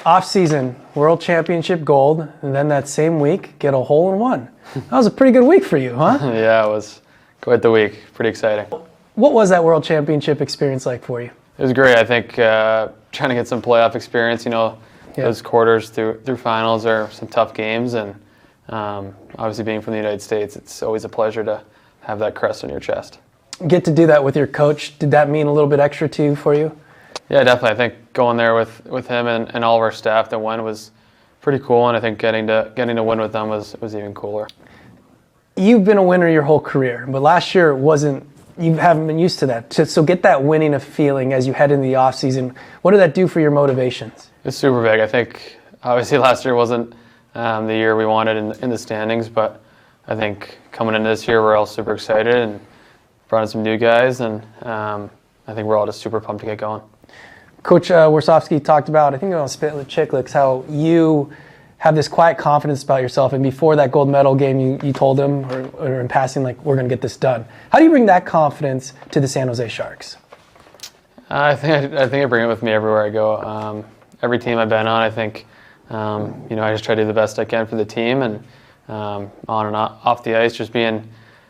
Off-season, World Championship gold, and then that same week, get a hole-in-one. That was a pretty good week for you, huh? Yeah, it was quite the week. Pretty exciting. What was that World Championship experience like for you? It was great. I think trying to get some playoff experience, those quarters through finals are some tough games, and obviously being from the United States, it's always a pleasure to have that crest on your chest. Get to do that with your coach. Did that mean a little bit extra too for you? Yeah, definitely. I think going there with him and all of our staff that went was pretty cool, and I think getting to win with them was even cooler. You've been a winner your whole career, but last year you haven't been used to that. So get that winning of feeling as you head into the off season. What did that do for your motivations? It's super big. I think obviously last year wasn't the year we wanted in the standings, but I think coming into this year we're all super excited and brought in some new guys, and I think we're all just super pumped to get going. Coach Warsofsky talked about, I think on Spit with Chicklets, how you have this quiet confidence about yourself, and before that gold medal game you told him, or in passing, like, we're going to get this done. How do you bring that confidence to the San Jose Sharks? I think I bring it with me everywhere I go. Every team I've been on, I think, I just try to do the best I can for the team, and on and off the ice, just being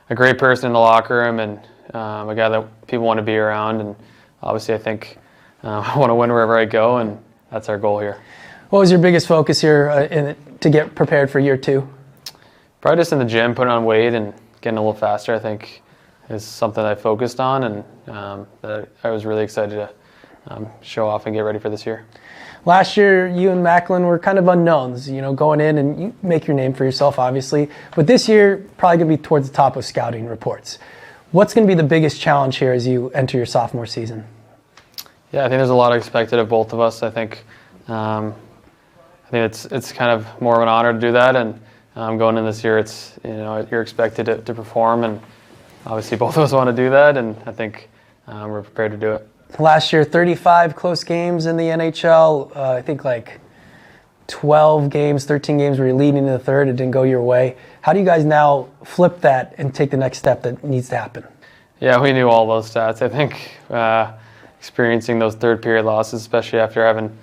a great person in the locker room and a guy that people want to be around. And obviously, I think I want to win wherever I go, and that's our goal here. What was your biggest focus here to get prepared for year two? Probably just in the gym, putting on weight and getting a little faster, I think, is something I focused on, and that I was really excited to show off and get ready for this year. Last year, you and Macklin were kind of unknowns, going in and you make your name for yourself, obviously. But this year, probably going to be towards the top of scouting reports. What's going to be the biggest challenge here as you enter your sophomore season? Yeah, I think there's a lot expected of both of us. I think it's kind of more of an honor to do that, and going in this year, it's you're expected to perform, and obviously both of us want to do that, and I think we're prepared to do it. Last year, 35 close games in the NHL. I think like 12 games, 13 games where you're leading in the third. It didn't go your way. How do you guys now flip that and take the next step that needs to happen? Yeah, we knew all those stats. I think experiencing those third period losses, especially after having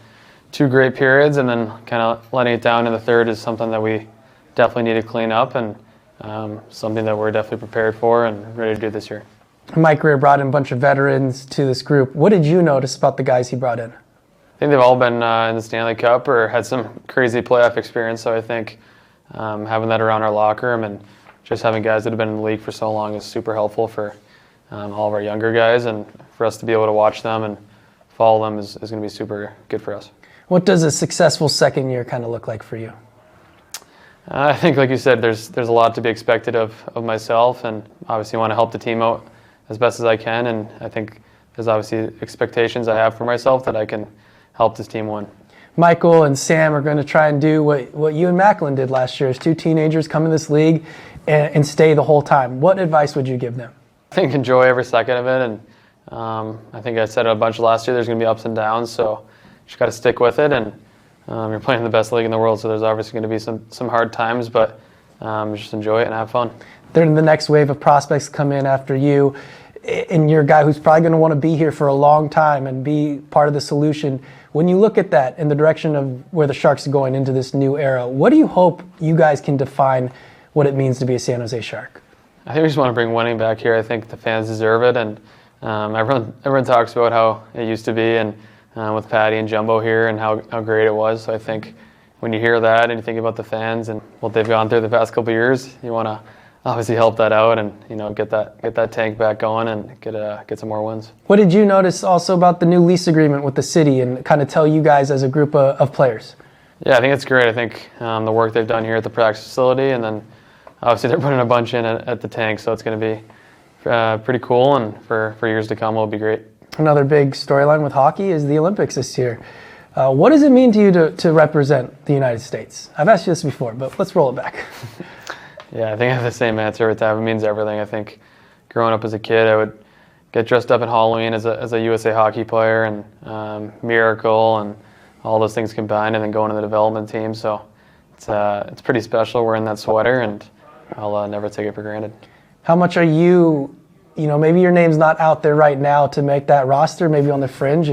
two great periods and then kind of letting it down in the third, is something that we definitely need to clean up, and something that we're definitely prepared for and ready to do this year. Mike Greer brought in a bunch of veterans to this group. What did you notice about the guys he brought in? I think they've all been in the Stanley Cup or had some crazy playoff experience, so I think having that around our locker room and just having guys that have been in the league for so long is super helpful for all of our younger guys, and for us to be able to watch them and follow them is going to be super good for us. What does a successful second year kind of look like for you? I think, like you said, there's a lot to be expected of myself, and obviously want to help the team out as best as I can, and I think there's obviously expectations I have for myself that I can help this team win. Michael and Sam are going to try and do what you and Macklin did last year as two teenagers come in this league and stay the whole time. What advice would you give them? I think enjoy every second of it, and I think I said it a bunch last year, there's going to be ups and downs, so you just got to stick with it, and you're playing in the best league in the world, so there's obviously going to be some hard times, but just enjoy it and have fun. Then the next wave of prospects come in after you, and you're a guy who's probably going to want to be here for a long time and be part of the solution. When you look at that in the direction of where the Sharks are going into this new era, what do you hope you guys can define what it means to be a San Jose Shark? I think we just want to bring winning back here. I think the fans deserve it, and everyone talks about how it used to be, and with Patty and Jumbo here and how great it was. So I think when you hear that and you think about the fans and what they've gone through the past couple of years, you want to obviously help that out and get that tank back going and get some more wins. What did you notice also about the new lease agreement with the city and kind of tell you guys as a group of players? Yeah, I think it's great. I think the work they've done here at the practice facility, and then obviously they're putting a bunch in at the tank, so it's going to be pretty cool, and for years to come it'll be great. Another big storyline with hockey is the Olympics this year. What does it mean to you to represent the United States? I've asked you this before, but let's roll it back. Yeah, I think I have the same answer every time. It means everything. I think growing up as a kid, I would get dressed up in Halloween as a USA hockey player, and Miracle and all those things combined, and then going to the development team. So it's pretty special wearing that sweater, and I'll never take it for granted. How much are you maybe your name's not out there right now to make that roster, maybe on the fringe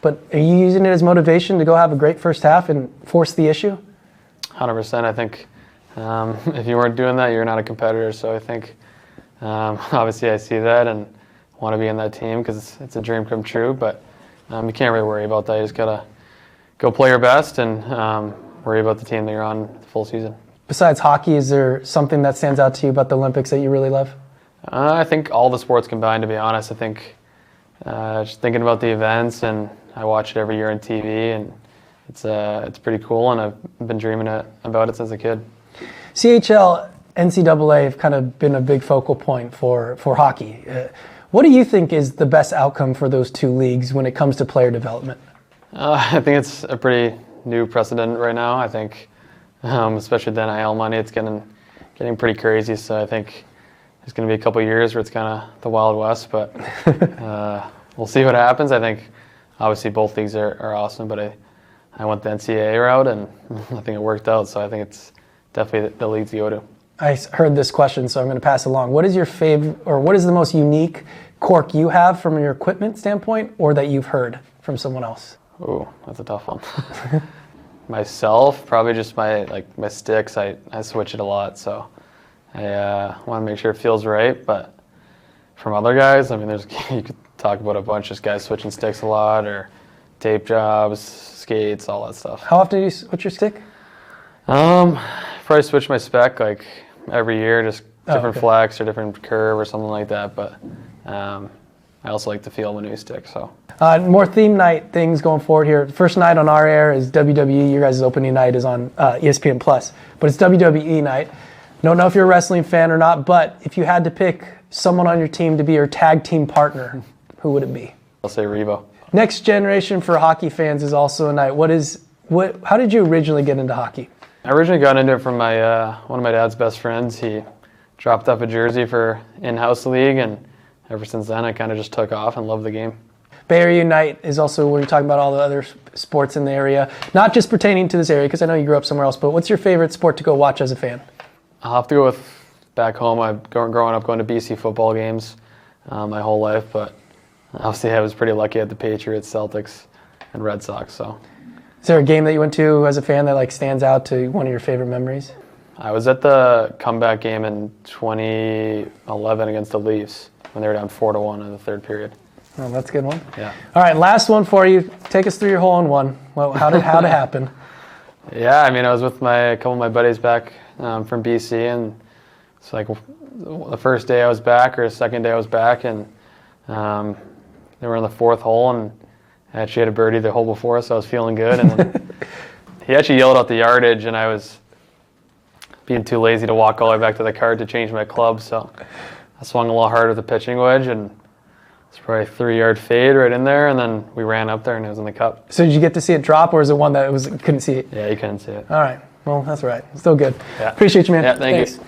but are you using it as motivation to go have a great first half and force the issue? 100%. I think if you weren't doing that, you're not a competitor. So I think obviously I see that and want to be in that team because it's a dream come true. But you can't really worry about that. You just gotta go play your best and worry about the team that you're on the full season. Besides hockey, is there something that stands out to you about the Olympics that you really love? I think all the sports combined, to be honest. I think just thinking about the events, and I watch it every year on TV, and it's pretty cool, and I've been dreaming about it since a kid. CHL, NCAA have kind of been a big focal point for hockey. What do you think is the best outcome for those two leagues when it comes to player development? I think it's a pretty new precedent right now. I think, especially the NIL money, it's getting pretty crazy. So I think there's going to be a couple of years where it's kind of the Wild West, but we'll see what happens. I think obviously both leagues are awesome, but I went the NCAA route, and I think it worked out. So I think it's definitely the league to go to. I heard this question, so I'm going to pass it along. What is your favorite, or what is the most unique cork you have from your equipment standpoint, or that you've heard from someone else? Ooh, that's a tough one. Myself, probably just my sticks. I switch it a lot, so I want to make sure it feels right. But from other guys, I mean, you could talk about a bunch of guys switching sticks a lot, or tape jobs, skates, all that stuff. How often do you switch your stick? Probably switch my spec like every year, just different flex or different curve or something like that. But I also like to feel my new stick. So more theme night things going forward here. First night on our air is WWE. Your guys' opening night is on ESPN Plus, but it's WWE night. Don't know if you're a wrestling fan or not, but if you had to pick someone on your team to be your tag team partner, who would it be? I'll say Revo. Next generation for hockey fans is also a night. How did you originally get into hockey? I originally got into it from one of my dad's best friends. He dropped off a jersey for in-house league, and ever since then I kind of just took off and loved the game. Bay Area Night is also where you're talking about all the other sports in the area, not just pertaining to this area, because I know you grew up somewhere else, but what's your favorite sport to go watch as a fan? I'll have to go with back home. I've growing up going to BC football games my whole life, but obviously I was pretty lucky at the Patriots, Celtics, and Red Sox. So, is there a game that you went to as a fan that stands out to one of your favorite memories? I was at the comeback game in 2011 against the Leafs when they were down 4-1 in the third period. Oh, that's a good one. Yeah. All right, last one for you. Take us through your hole-in-one. Well, how did it happen? Yeah, I mean, I was with a couple of my buddies back from BC, and it's like the first day I was back or the second day I was back, and they were in the fourth hole, and I actually had a birdie the hole before, so I was feeling good. And then he actually yelled out the yardage, and I was being too lazy to walk all the way back to the cart to change my club, so I swung a little hard with the pitching wedge, and it's probably a 3-yard fade right in there, and then we ran up there, and it was in the cup. So did you get to see it drop, or is it one that couldn't see it? Yeah, you couldn't see it. All right. Well, that's all right. Still good. Yeah. Appreciate you, man. Yeah, thanks.